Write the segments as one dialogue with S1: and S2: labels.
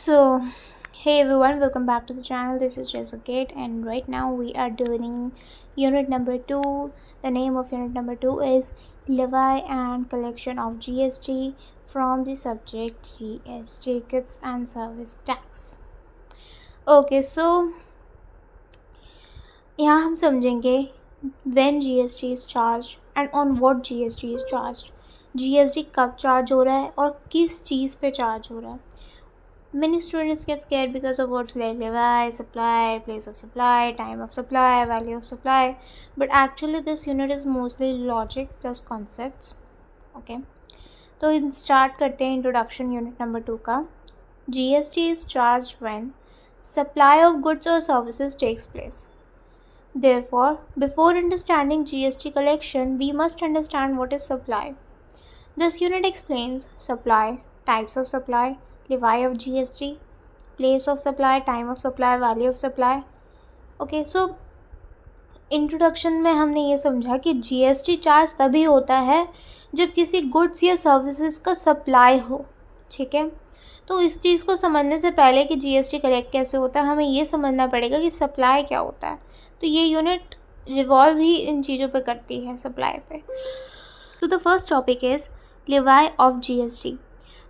S1: So, hey everyone, welcome back to the channel. This is Jessica Gate, and right now we are doing unit number 2. The name of unit number 2 is Levy and Collection of GST from the subject GST Goods and Service Tax. Okay, so यहाँ हम समझेंगे when GST is charged and on what GST is charged. GST कब charge हो रहा है और किस चीज़ पे चार्ज हो रहा है. Many students get scared because of words like levy, supply, place of supply, time of supply, value of supply. But actually this unit is mostly logic plus concepts. Okay. तो start करते हैं introduction unit number 2 का. GST is charged when supply of goods or services takes place. Therefore, before understanding GST collection, we must understand what is supply. This unit explains supply, types of supply, levy of GST, place of supply, time of supply, value of supply. Okay, so introduction में हमने ये समझा कि GST charge तभी होता है जब किसी गुड्स या सर्विसेज का सप्लाई हो. ठीक है, तो इस चीज़ को समझने से पहले कि GST कलेक्ट कैसे होता है, हमें ये समझना पड़ेगा कि सप्लाई क्या होता है. तो ये यूनिट रिवॉल्व ही इन चीज़ों पे करती है, सप्लाई पे. तो the first topic is levy of GST.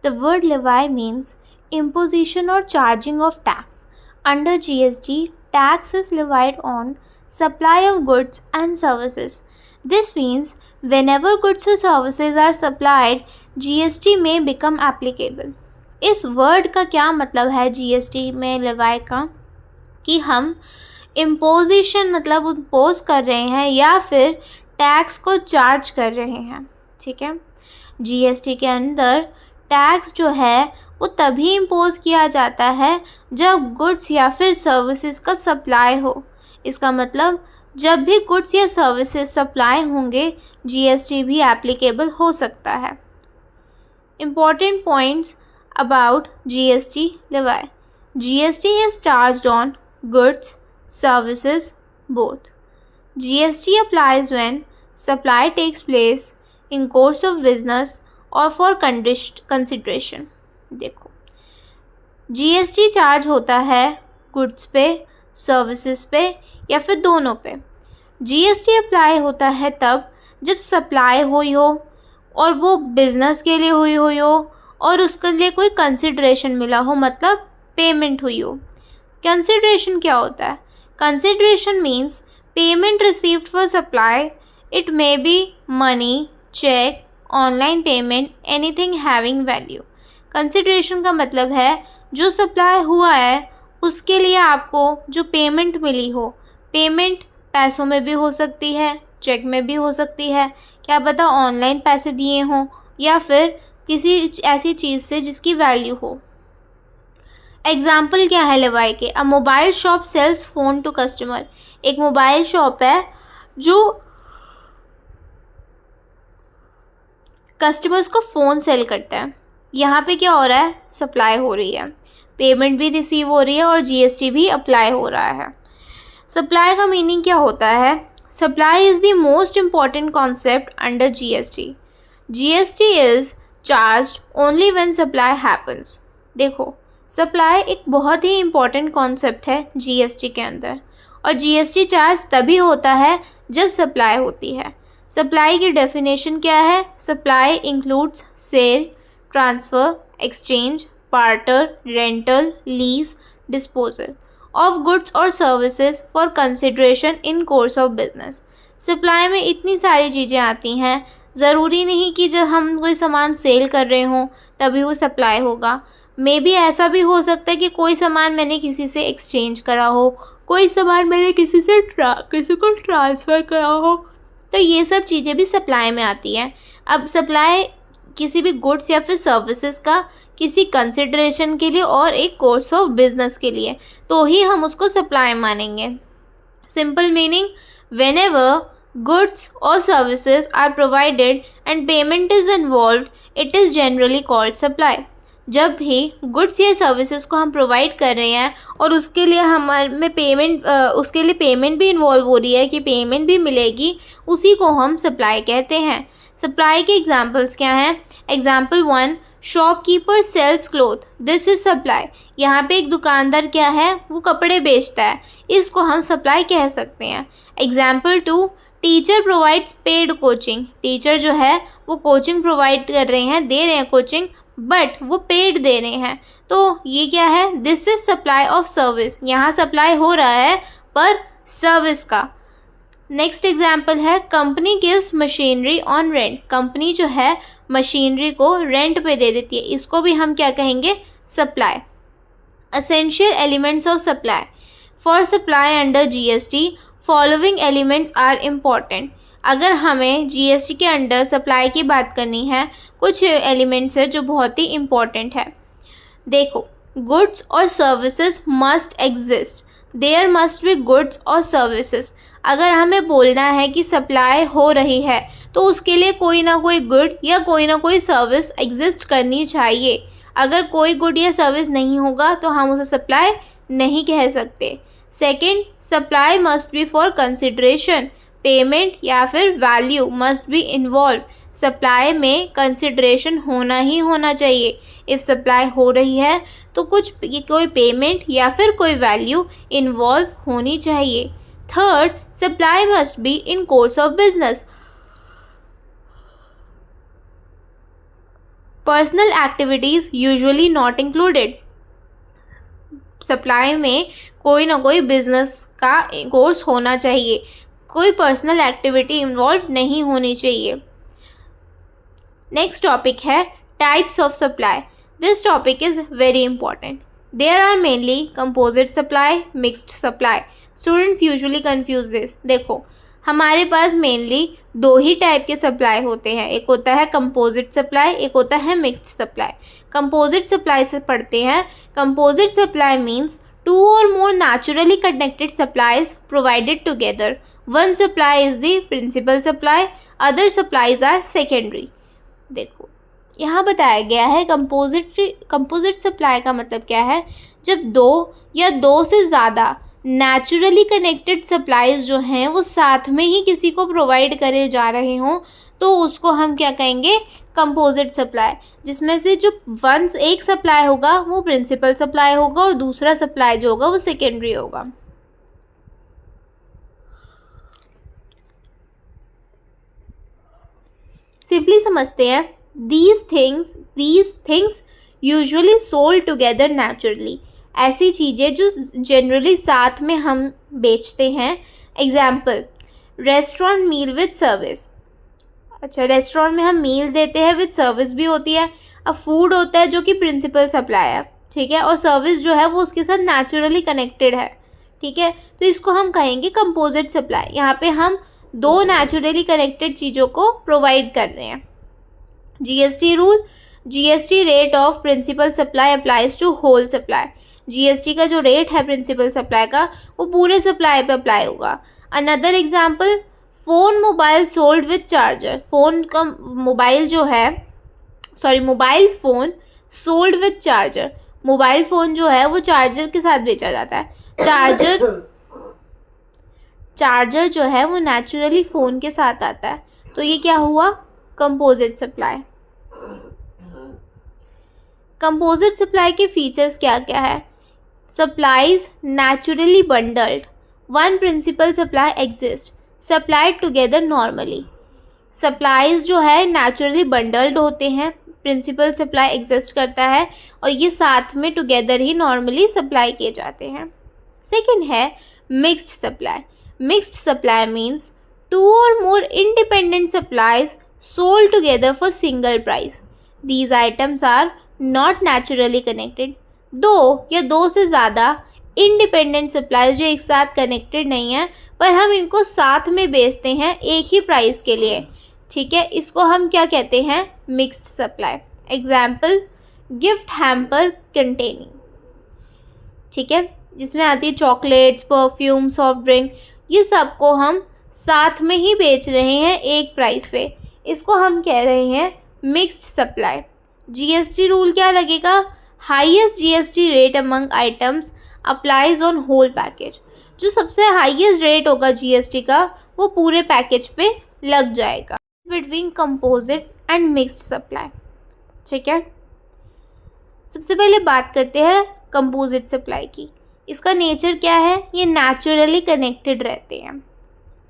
S1: The word levy means imposition or charging of tax. Under GST, tax is levied on supply of goods and services. This means whenever goods or services are supplied, GST may become applicable. इस word का क्या मतलब है GST में levy का, कि हम imposition मतलब इम्पोज कर रहे हैं या फिर टैक्स को चार्ज कर रहे हैं. ठीक है, GST के अंदर टैक्स जो है वो तभी इम्पोज किया जाता है जब गुड्स या फिर सर्विसेज का सप्लाई हो. इसका मतलब जब भी गुड्स या सर्विसेज सप्लाई होंगे GST भी एप्लीकेबल हो सकता है. Important points about GST levy. GST is charged on goods, services, both. GST applies when supply takes place in course of business और फॉर कंसिड्रेशन. देखो, GST चार्ज होता है गुड्स पे, सर्विसेज पे या फिर दोनों पे. GST अप्लाई होता है तब जब सप्लाई हुई हो और वो बिज़नेस के लिए हुई हो और उसके लिए कोई कंसिड्रेशन मिला हो, मतलब पेमेंट हुई हो. कंसिड्रेशन क्या होता है? Consideration means payment received for supply. It may be money, cheque, online payment, anything having value. Consideration का मतलब है जो सप्लाई हुआ है उसके लिए आपको जो पेमेंट मिली हो. पेमेंट पैसों में भी हो सकती है, चेक में भी हो सकती है, क्या पता ऑनलाइन पैसे दिए हों या फिर किसी ऐसी चीज़ से जिसकी वैल्यू हो. एग्जाम्पल क्या है लेवाई के? A mobile shop sells phone to customer. एक मोबाइल शॉप है जो कस्टमर्स को फ़ोन सेल करता है. यहाँ पे क्या हो रहा है? सप्लाई हो रही है, पेमेंट भी रिसीव हो रही है और GST भी अप्लाई हो रहा है. सप्लाई का मीनिंग क्या होता है? Supply is the most important concept under GST. GST is charged only when supply happens. देखो, सप्लाई एक बहुत ही इम्पॉर्टेंट कॉन्सेप्ट है GST के अंदर, और GST चार्ज तभी होता है जब सप्लाई होती है. सप्लाई की डेफिनेशन क्या है? Supply includes sale, transfer, exchange, barter, rental, lease, disposal of goods और services for consideration in course of business. Supply में इतनी सारी चीज़ें आती हैं, ज़रूरी नहीं कि जब हम कोई सामान सेल कर रहे हों तभी वो सप्लाई होगा. मे बी ऐसा भी हो सकता है कि कोई सामान मैंने किसी से एक्सचेंज करा हो, कोई सामान मैंने किसी को ट्रांसफ़र करा हो, तो ये सब चीज़ें भी सप्लाई में आती हैं. अब सप्लाई किसी भी गुड्स या फिर सर्विसेज का किसी कंसिडरेशन के लिए और एक कोर्स ऑफ बिजनेस के लिए, तो ही हम उसको सप्लाई मानेंगे. सिंपल मीनिंग, व्हेनेवर गुड्स और services are provided and payment is involved, it is generally called supply. जब भी गुड्स या सर्विसेज को हम प्रोवाइड कर रहे हैं और उसके लिए हमारे में उसके लिए पेमेंट भी इन्वॉल्व हो रही है कि पेमेंट भी मिलेगी, उसी को हम सप्लाई कहते हैं. सप्लाई के एग्जांपल्स क्या हैं? Example 1, shopkeeper sells cloth, this is supply. यहाँ पे एक दुकानदार क्या है, वो कपड़े बेचता है, इसको हम सप्लाई कह सकते हैं। Example 2, teacher provides paid coaching, teacher जो है वो कोचिंग प्रोवाइड कर रहे हैं, दे रहे हैं कोचिंग, बट वो पेड दे रहे हैं, तो ये क्या है, this is supply of service. यहाँ सप्लाई हो रहा है पर सर्विस का। नेक्स्ट एग्जाम्पल है company gives machinery on rent, company जो है मशीनरी को रेंट पे दे देती है, इसको भी हम क्या कहेंगे, supply. Essential elements of supply, for supply under GST following elements are important. अगर हमें जीएसटी के अंडर सप्लाई की बात करनी है, कुछ एलिमेंट्स है जो बहुत ही इम्पॉर्टेंट है। देखो, गुड्स और services must exist, there must be goods और सर्विसेज। अगर हमें बोलना है कि सप्लाई हो रही है तो उसके लिए कोई ना कोई गुड या कोई ना कोई सर्विस एग्जिस्ट करनी चाहिए। अगर कोई गुड या सर्विस नहीं होगा तो हम उसे सप्लाई नहीं कह सकते। Second, supply must be for consideration, payment या फिर value must be involve. Supply में कंसिडरेशन होना ही होना चाहिए। इफ़ सप्लाई हो रही है तो कोई पेमेंट या फिर कोई वैल्यू इन्वॉल्व होनी चाहिए। Third, supply must be in course of business, personal activities usually not included. Supply में कोई ना कोई बिजनेस का कोर्स होना चाहिए, कोई पर्सनल एक्टिविटी इन्वॉल्व नहीं होनी चाहिए। नेक्स्ट टॉपिक है types of supply. This topic is very important. There are mainly composite supply, mixed supply. Students usually confuse this. देखो, हमारे पास मेनली दो ही टाइप के सप्लाई होते हैं, एक होता है कंपोजिट सप्लाई, एक होता है मिक्स्ड सप्लाई। कंपोजिट सप्लाई से पढ़ते हैं, कंपोजिट सप्लाई मीन्स टू और more naturally connected supplies provided together. One supply is the principal supply, other supplies are secondary. देखो, यहाँ बताया गया है कंपोजिट सप्लाई का मतलब क्या है, जब दो या दो से ज़्यादा नेचुरली कनेक्टेड सप्लाईज जो हैं वो साथ में ही किसी को प्रोवाइड करे जा रहे हों तो उसको हम क्या कहेंगे, कंपोजिट सप्लाई। जिसमें से जो एक सप्लाई होगा वो प्रिंसिपल सप्लाई होगा और दूसरा सप्लाई जो होगा वो सेकेंडरी होगा। सिंपली समझते हैं, these things usually sold together naturally। ऐसी चीज़ें जो जनरली साथ में हम बेचते हैं। Example, restaurant meal with service. अच्छा, रेस्टोरेंट में हम मील देते हैं, विद सर्विस भी होती है। अब फूड होता है जो कि प्रिंसिपल सप्लाई है, ठीक है, और सर्विस जो है वो उसके साथ नेचुरली कनेक्टेड है, ठीक है, तो इसको हम कहेंगे कंपोजिट सप्लाई। यहाँ पे हम दो नेचुरली कनेक्टेड चीज़ों को प्रोवाइड कर रहे हैं। GST rule, GST rate of principal supply applies to whole supply. GST का जो रेट है प्रिंसिपल सप्लाई का वो पूरे सप्लाई पे अप्लाई होगा। Another example, phone mobile sold with charger. Phone का मोबाइल जो है, mobile phone sold with charger. Mobile phone जो है वो चार्जर के साथ बेचा जाता है। चार्जर जो है वो नेचुरली फ़ोन के साथ आता है, तो ये क्या हुआ, कंपोजिट सप्लाई। कंपोजिट सप्लाई के फीचर्स क्या क्या है, supplies naturally bundled, one principal supply exist, supplied together normally. Supplies जो है नेचुरली बंडल्ड होते हैं, प्रिंसिपल सप्लाई एग्जिस्ट करता है और ये साथ में टुगेदर ही नॉर्मली सप्लाई किए जाते हैं। सेकंड है mixed supply. Mixed supply means two और more independent supplies sold together for single price. These items are not naturally connected. दो या दो से ज़्यादा इंडिपेंडेंट सप्लाईज जो एक साथ कनेक्टेड नहीं है पर हम इनको साथ में बेचते हैं एक ही प्राइस के लिए, ठीक है, इसको हम क्या कहते हैं, mixed supply. Example, gift hamper containing, ठीक है, जिसमें आती है चॉकलेट्स, परफ्यूम, सॉफ्ट ड्रिंक, ये सबको हम साथ में ही बेच रहे हैं एक प्राइस पे, इसको हम कह रहे हैं मिक्स्ड सप्लाई। जीएसटी रूल क्या लगेगा, highest GST rate among items applies on whole package. जो सबसे हाईएस्ट रेट होगा जीएसटी का वो पूरे पैकेज पे लग जाएगा। Between composite and mixed supply, ठीक है, सबसे पहले बात करते हैं कंपोजिट सप्लाई की। इसका नेचर क्या है? ये नेचुरली कनेक्टेड रहते हैं।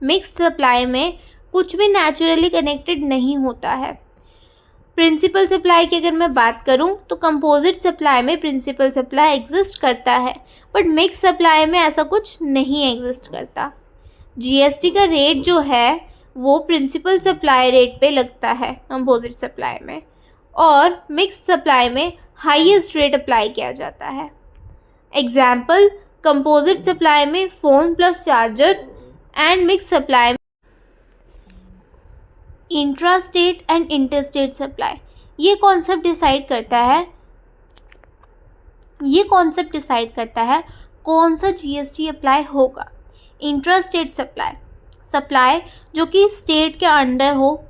S1: मिक्स्ड सप्लाई में कुछ भी नेचुरली कनेक्टेड नहीं होता है। प्रिंसिपल सप्लाई की अगर मैं बात करूं तो कंपोजिट सप्लाई में प्रिंसिपल सप्लाई एग्जिस्ट करता है, बट मिक्स सप्लाई में ऐसा कुछ नहीं एग्जिस्ट करता। जीएसटी का रेट जो है वो प्रिंसिपल सप्लाई रेट पे लगता है कंपोजिट सप्लाई में, और मिक्स सप्लाई में हाईएस्ट रेट अप्लाई किया जाता है। एग्जाम्पल, कंपोजिट सप्लाई में phone plus charger and mix supply में intra state and interstate supply. ये कॉन्सेप्ट डिसाइड करता है कौन सा जीएसटी अप्लाई होगा। इंट्रा स्टेट सप्लाई जो कि स्टेट के अंडर हो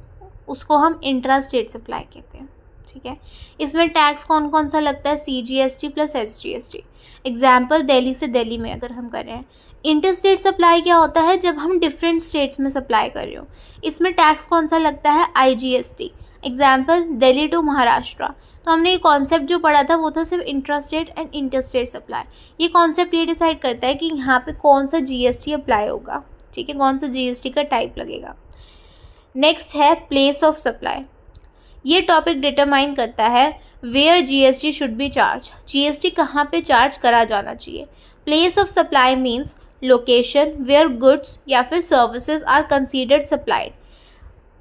S1: उसको हम इंट्रा स्टेट सप्लाई कहते हैं। ठीक है, इसमें टैक्स कौन कौन सा लगता है? CGST plus SGST। Example, Delhi से दिल्ली में अगर हम कर रहे हैं। इंटरस्टेट सप्लाई क्या होता है? जब हम डिफरेंट स्टेट्स में सप्लाई कर रहे हो, इसमें टैक्स कौन सा लगता है? IGST। Example, Delhi to Maharashtra. तो हमने ये कॉन्सेप्ट जो पढ़ा था वो था सिर्फ इंट्रास्टेट एंड इंटरस्टेट सप्लाई। ये कॉन्सेप्ट ये डिसाइड करता है कि यहाँ पे कौन सा GST अप्लाई होगा। ठीक है, कौन सा GST का टाइप लगेगा। नेक्स्ट है प्लेस ऑफ सप्लाई। ये टॉपिक डिटरमाइन करता है where GST should be charge. GST कहाँ पे चार्ज करा जाना चाहिए। Place of supply means location where goods या फिर services are considered supplied.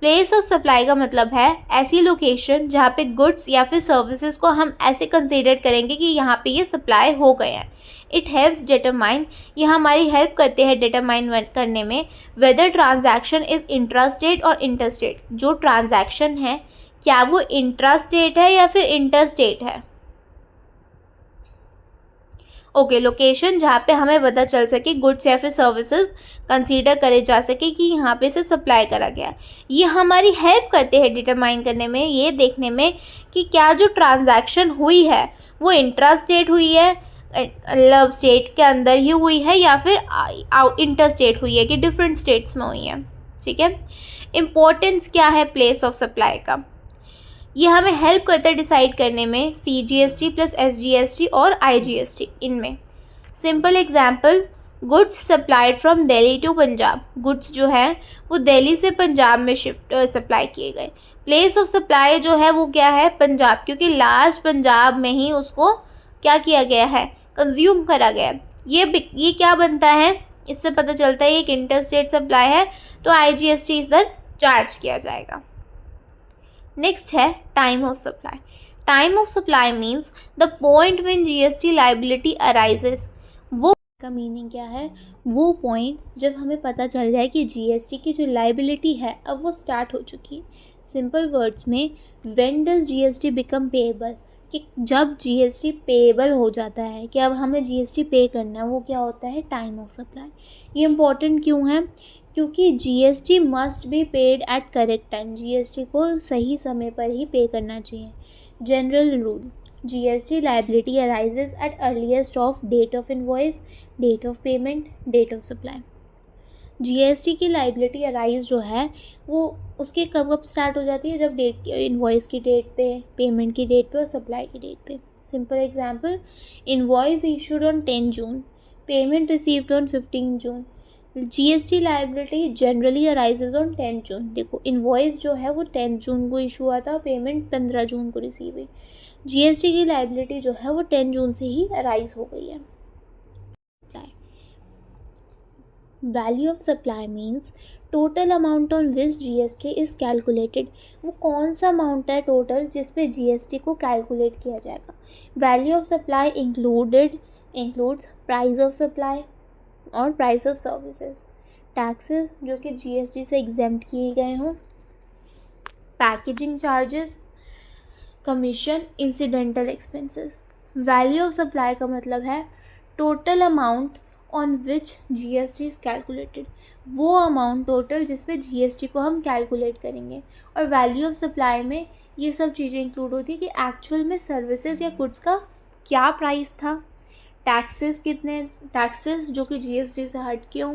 S1: Place of supply का मतलब है ऐसी लोकेशन जहाँ पे गुड्स या फिर सर्विसेज को हम ऐसे कंसीडर करेंगे कि यहाँ पे ये सप्लाई हो गए हैं। इट हेल्प्स डिटरमाइन, ये हमारी हेल्प करते हैं डिटरमाइन करने में वेदर ट्रांजैक्शन इज़ इंट्रास्टेट और इंटरस्टेट। जो ट्रांजैक्शन है क्या वो इंट्रास्टेट है या फिर इंटरस्टेट है। ओके, लोकेशन जहाँ पे हमें पता चल सके गुड्स या फिर सर्विसेज कंसीडर करे जा सके कि यहाँ पे से सप्लाई करा गया। ये हमारी हेल्प करते हैं डिटरमाइन करने में, ये देखने में कि क्या जो ट्रांजैक्शन हुई है वो इंट्रास्टेट हुई है, मतलब स्टेट के अंदर ही हुई है, या फिर इंटरस्टेट हुई है कि डिफरेंट स्टेट्स में हुई है। ठीक है, इम्पोर्टेंस क्या है प्लेस ऑफ सप्लाई का? ये हमें हेल्प करता है डिसाइड करने में CGST प्लस SGST और IGST। इनमें simple example, goods supplied from Delhi to Punjab. Goods जो है वो दिल्ली से पंजाब में सप्लाई किए गए। प्लेस ऑफ सप्लाई जो है वो क्या है? पंजाब, क्योंकि लास्ट पंजाब में ही उसको क्या किया गया है? कंज्यूम करा गया। ये क्या बनता है? इससे पता चलता है ये एक इंटरस्टेट सप्लाई है, तो IGST इधर चार्ज किया जाएगा। नेक्स्ट है time of supply. Time of supply means the point when GST liability arises. वो का मीनिंग क्या है? वो पॉइंट जब हमें पता चल जाए कि GST की जो लाइबिलिटी है अब वो स्टार्ट हो चुकी है। सिंपल वर्ड्स में, when does GST become payable, कि जब GST पेएबल हो जाता है कि अब हमें GST पे करना है, वो क्या होता है? Time of supply. ये इम्पॉर्टेंट क्यों है? क्योंकि GST must be paid at correct time. GST को सही समय पर ही पे करना चाहिए। General rule, GST liability arises at earliest of date of invoice, date of payment, date of supply. GST की लाइबिलिटी अराइज जो है वो उसकी कब स्टार्ट हो जाती है? जब डेट इनवॉइस की डेट पे, पेमेंट की डेट पे और सप्लाई की डेट पे। Simple example, invoice issued on 10 June, payment received on 15 June. GST liability generally arises on 10 जून। देखो, इनवॉइस जो है वो 10 जून को इशू हुआ था, पेमेंट 15 जून को रिसीव हुई। GST की लाइबिलिटी जो है वो 10 जून से ही अराइज हो गई है। Value of supply means total amount on which GST is calculated. वो कौन सा अमाउंट है टोटल जिस पे GST को कैलकुलेट किया जाएगा। Value of supply includes price of supply और प्राइस ऑफ सर्विसेज। टैक्सेस जो कि GST से एग्जेम्प्ट किए गए हों, packaging charges, commission, incidental expenses. Value of supply का मतलब है total amount on which GST is calculated. वो अमाउंट टोटल जिस पे GST को हम कैलकुलेट करेंगे। और वैल्यू ऑफ सप्लाई में ये सब चीज़ें इंक्लूड होती है कि एक्चुअल में सर्विसेज या गुड्स का क्या प्राइस था, टैक्सेस कितने, टैक्सेस जो कि GST से हट के हों,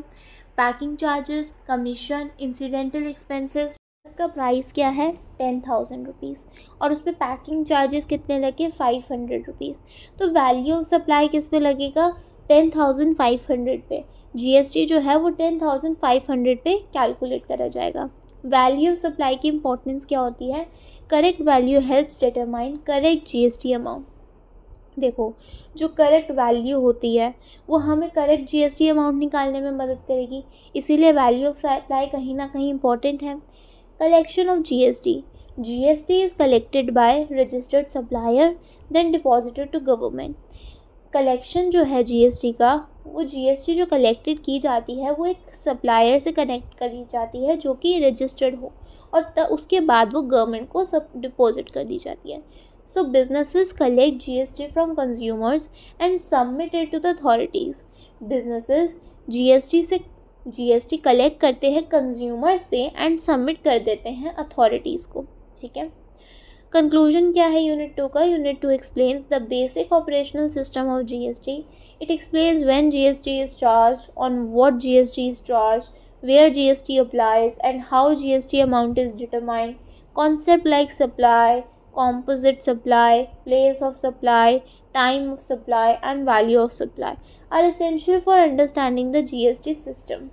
S1: packing charges, commission, incidental expenses, का प्राइस क्या है 10,000 रुपीज़ और उस पर पैकिंग चार्जेस कितने लगे 500 रुपीज़। तो वैल्यू ऑफ सप्लाई किस पे लगेगा 10,500 पे। जीएसटी जो है वो 10,500 पे कैलकुलेट करा जाएगा। वैल्यू ऑफ सप्लाई की इंपॉर्टेंस क्या होती है, correct value helps determine correct GST amount. देखो जो करेक्ट वैल्यू होती है वो हमें करेक्ट जीएसटी अमाउंट निकालने में मदद करेगी, इसीलिए वैल्यू ऑफ सप्लाई कहीं ना कहीं इंपॉर्टेंट है। Collection of GST, GST is collected by registered supplier then deposited to government. Collection जो है जीएसटी का, वो जीएसटी जो कलेक्टेड की जाती है वो एक सप्लायर से कनेक्ट करी जाती है जो कि रजिस्टर्ड हो, और उसके बाद वो गवर्नमेंट को सब डिपॉजिट कर दी जाती है। So businesses collect GST from consumers and submit it to the authorities. Businesses GST collect करते हैं कंज्यूमर से एंड सबमिट कर देते हैं अथॉरिटीज़ को। ठीक है, कंक्लूजन क्या है यूनिट 2 का। Unit 2 explains the basic operational system of GST. It explains when GST is charge, on what GST is charge, where GST applies, and how GST amount is determined. Concept like supply, composite supply, place of supply, time of supply, and value of supply are essential for understanding the GST system.